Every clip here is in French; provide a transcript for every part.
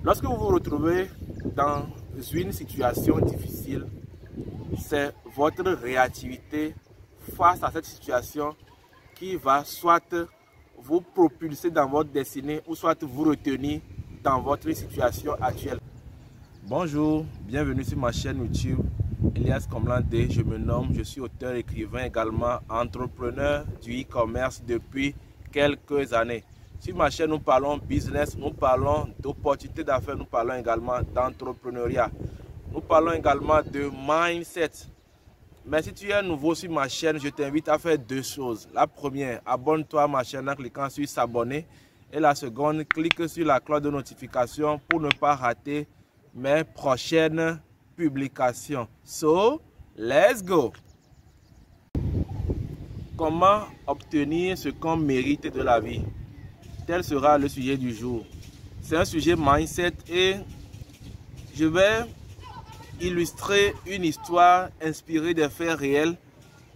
Lorsque vous vous retrouvez dans une situation difficile, c'est votre réactivité face à cette situation qui va soit vous propulser dans votre destinée ou soit vous retenir dans votre situation actuelle. Bonjour, bienvenue sur ma chaîne YouTube Elias Komlan D. Je me nomme, je suis auteur, écrivain, également entrepreneur du e-commerce depuis quelques années. Sur ma chaîne, nous parlons business, nous parlons d'opportunités d'affaires, nous parlons également d'entrepreneuriat. Nous parlons également de mindset. Mais si tu es nouveau sur ma chaîne, je t'invite à faire deux choses. La première, abonne-toi à ma chaîne en cliquant sur s'abonner. Et la seconde, clique sur la cloche de notification pour ne pas rater mes prochaines publications. So, let's go! Comment obtenir ce qu'on mérite de la vie? Tel sera le sujet du jour. C'est un sujet mindset et je vais illustrer une histoire inspirée des faits réels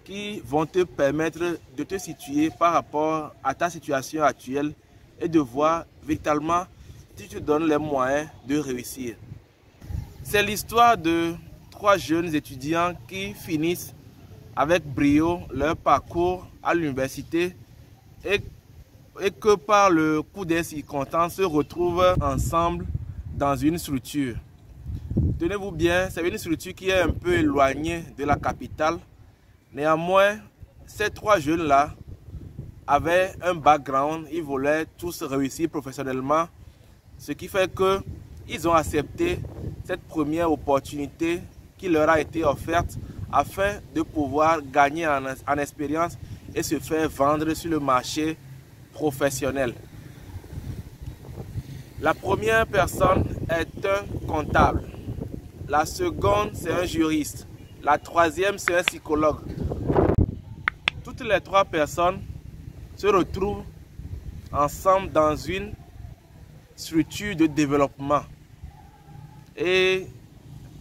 qui vont te permettre de te situer par rapport à ta situation actuelle et de voir véritablement si tu te donnes les moyens de réussir. C'est l'histoire de trois jeunes étudiants qui finissent avec brio leur parcours à l'université et que par le coup des circonstances se retrouvent ensemble dans une structure. Tenez-vous bien, c'est une structure qui est un peu éloignée de la capitale. Néanmoins, ces trois jeunes-là avaient un background, ils voulaient tous réussir professionnellement, ce qui fait qu'ils ont accepté cette première opportunité qui leur a été offerte afin de pouvoir gagner en expérience et se faire vendre sur le marché professionnel. La première personne est un comptable. La seconde, c'est un juriste. La troisième, c'est un psychologue. Toutes les trois personnes se retrouvent ensemble dans une structure de développement. Et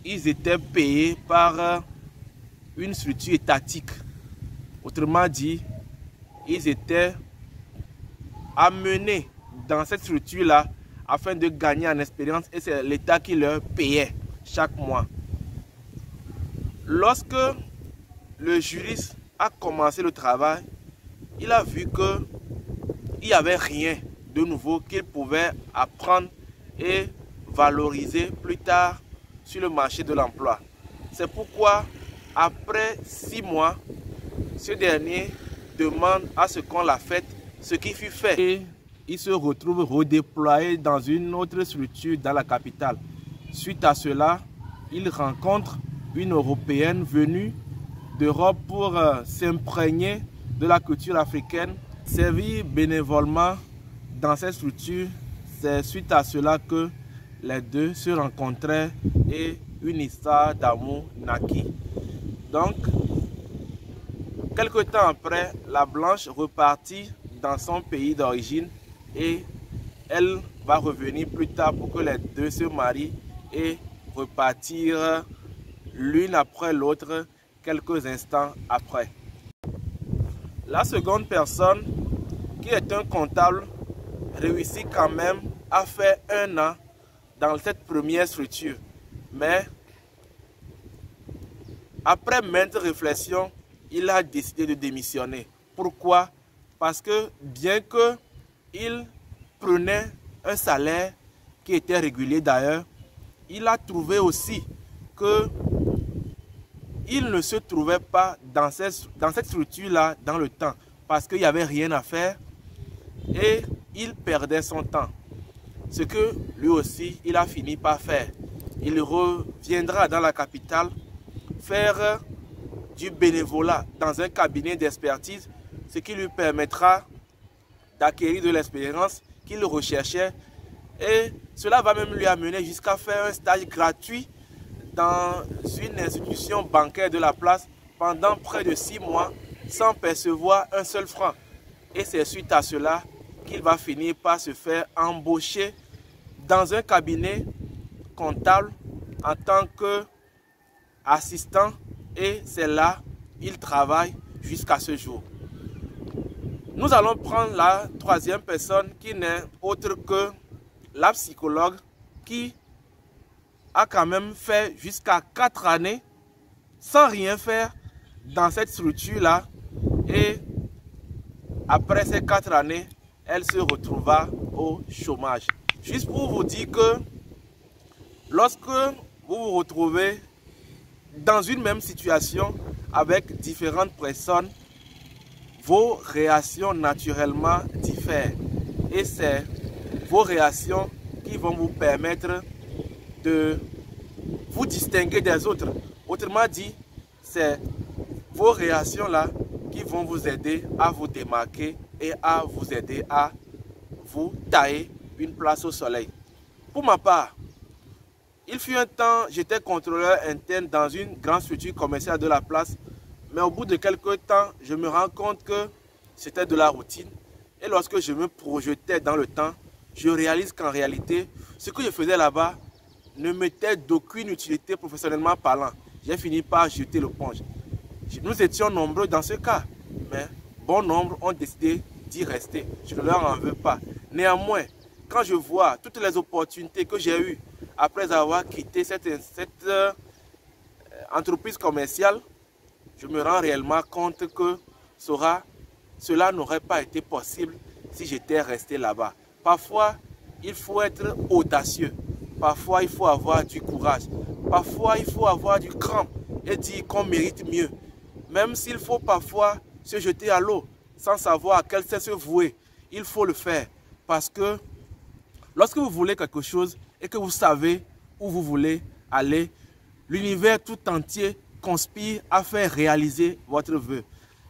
ils étaient payés par une structure étatique. Autrement dit, ils étaient amenés dans cette structure-là afin de gagner en expérience et c'est l'État qui leur payait chaque mois. Lorsque le juriste a commencé le travail, il a vu qu'il n'y avait rien de nouveau qu'il pouvait apprendre et valoriser plus tard sur le marché de l'emploi. C'est pourquoi, après 6 mois, ce dernier demande à ce qu'on l'a fait, ce qui fut fait. Et il se retrouve redéployé dans une autre structure dans la capitale. Suite à cela, il rencontre une Européenne venue d'Europe pour s'imprégner de la culture africaine, servir bénévolement dans cette structure. C'est suite à cela que les deux se rencontraient et une histoire d'amour naquit. Donc, quelque temps après, la blanche repartit dans son pays d'origine et elle va revenir plus tard pour que les deux se marient et repartir l'une après l'autre quelques instants après. La seconde personne, qui est un comptable, réussit quand même à faire 1 an dans cette première structure. Mais après maintes réflexions, il a décidé de démissionner. Pourquoi? Parce que bien qu'il prenait un salaire qui était régulier d'ailleurs, il a trouvé aussi qu'il ne se trouvait pas dans cette structure-là dans le temps parce qu'il n'y avait rien à faire et il perdait son temps. Ce que lui aussi, il a fini par faire. Il reviendra dans la capitale faire du bénévolat dans un cabinet d'expertise, ce qui lui permettra d'acquérir de l'expérience qu'il recherchait et cela va même lui amener jusqu'à faire un stage gratuit dans une institution bancaire de la place pendant près de 6 mois sans percevoir un seul franc. Et c'est suite à cela qu'il va finir par se faire embaucher dans un cabinet comptable en tant qu'assistant et c'est là qu'il travaille jusqu'à ce jour. Nous allons prendre la troisième personne qui n'est autre que la psychologue qui a quand même fait jusqu'à 4 années sans rien faire dans cette structure-là. Et après ces 4 années, elle se retrouva au chômage. Juste pour vous dire que lorsque vous vous retrouvez dans une même situation avec différentes personnes, vos réactions naturellement diffèrent. Et c'est vos réactions qui vont vous permettre de vous distinguer des autres. Autrement dit, c'est vos réactions-là qui vont vous aider à vous démarquer et à vous aider à vous tailler une place au soleil. Pour ma part, il fut un temps, j'étais contrôleur interne dans une grande structure commerciale de la place, mais au bout de quelques temps, je me rends compte que c'était de la routine. Et lorsque je me projetais dans le temps, je réalise qu'en réalité, ce que je faisais là-bas ne m'était d'aucune utilité professionnellement parlant. J'ai fini par jeter l'éponge. Nous étions nombreux dans ce cas, mais bon nombre ont décidé d'y rester. Je ne leur en veux pas. Néanmoins, quand je vois toutes les opportunités que j'ai eues après avoir quitté cette entreprise commerciale, je me rends réellement compte que cela n'aurait pas été possible si j'étais resté là-bas. Parfois, il faut être audacieux. Parfois, il faut avoir du courage. Parfois, il faut avoir du cran et dire qu'on mérite mieux. Même s'il faut parfois se jeter à l'eau sans savoir à quel sens se vouer, il faut le faire. Parce que lorsque vous voulez quelque chose et que vous savez où vous voulez aller, l'univers tout entier conspire à faire réaliser votre vœu.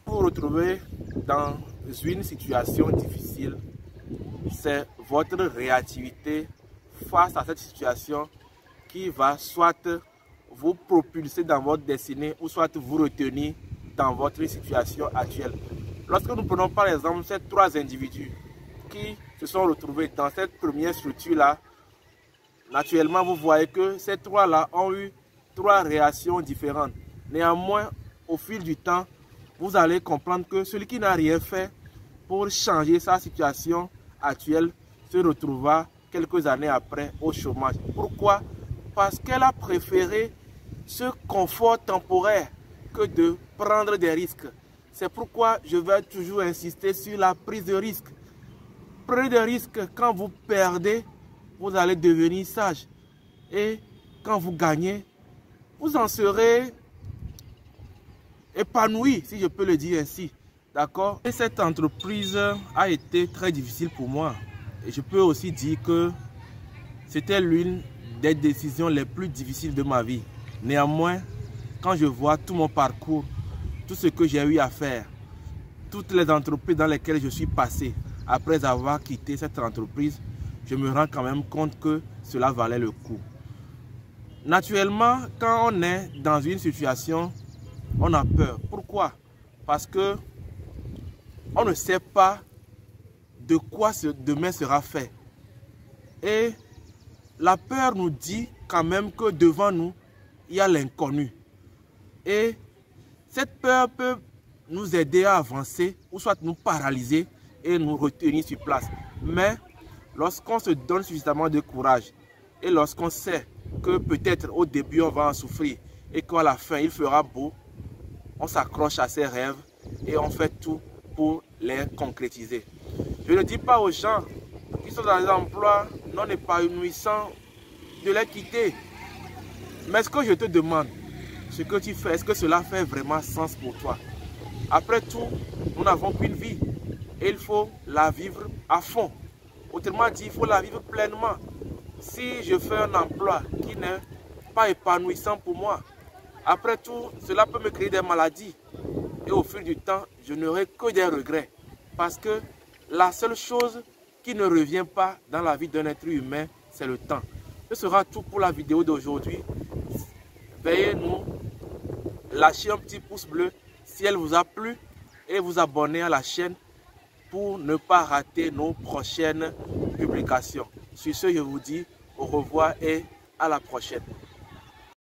Vous vous retrouvez dans une situation difficile, c'est votre réactivité face à cette situation qui va soit vous propulser dans votre destinée ou soit vous retenir dans votre situation actuelle. Lorsque nous prenons par exemple ces 3 individus qui se sont retrouvés dans cette première structure-là, naturellement vous voyez que ces 3-là ont eu 3 réactions différentes. Néanmoins, au fil du temps, vous allez comprendre que celui qui n'a rien fait pour changer sa situation actuelle se retrouva quelques années après au chômage. Pourquoi? Parce qu'elle a préféré ce confort temporaire que de prendre des risques. C'est pourquoi je vais toujours insister sur la prise de risque. Prenez des risques. Quand vous perdez, vous allez devenir sage. Et quand vous gagnez, vous en serez épanoui, si je peux le dire ainsi. D'accord? Et cette entreprise a été très difficile pour moi. Et je peux aussi dire que c'était l'une des décisions les plus difficiles de ma vie. Néanmoins, quand je vois tout mon parcours, tout ce que j'ai eu à faire, toutes les entreprises dans lesquelles je suis passé, après avoir quitté cette entreprise, je me rends quand même compte que cela valait le coup. Naturellement, quand on est dans une situation, on a peur. Pourquoi? Parce que on ne sait pas de quoi demain sera fait. Et la peur nous dit quand même que devant nous, il y a l'inconnu. Et cette peur peut nous aider à avancer ou soit nous paralyser et nous retenir sur place. Mais lorsqu'on se donne suffisamment de courage et lorsqu'on sait que peut-être au début on va en souffrir et qu'à la fin il fera beau, on s'accroche à ses rêves et on fait tout pour les concrétiser. Je ne dis pas aux gens qui sont dans des emplois non épanouissants de les quitter. Mais ce que je te demande, ce que tu fais, est-ce que cela fait vraiment sens pour toi? Après tout, nous n'avons qu'une vie et il faut la vivre à fond. Autrement dit, il faut la vivre pleinement. Si je fais un emploi qui n'est pas épanouissant pour moi, après tout, cela peut me créer des maladies. Et au fil du temps, je n'aurai que des regrets. Parce que la seule chose qui ne revient pas dans la vie d'un être humain, c'est le temps. Ce sera tout pour la vidéo d'aujourd'hui. Veuillez nous lâcher un petit pouce bleu si elle vous a plu et vous abonner à la chaîne pour ne pas rater nos prochaines publications. Sur ce, je vous dis au revoir et à la prochaine.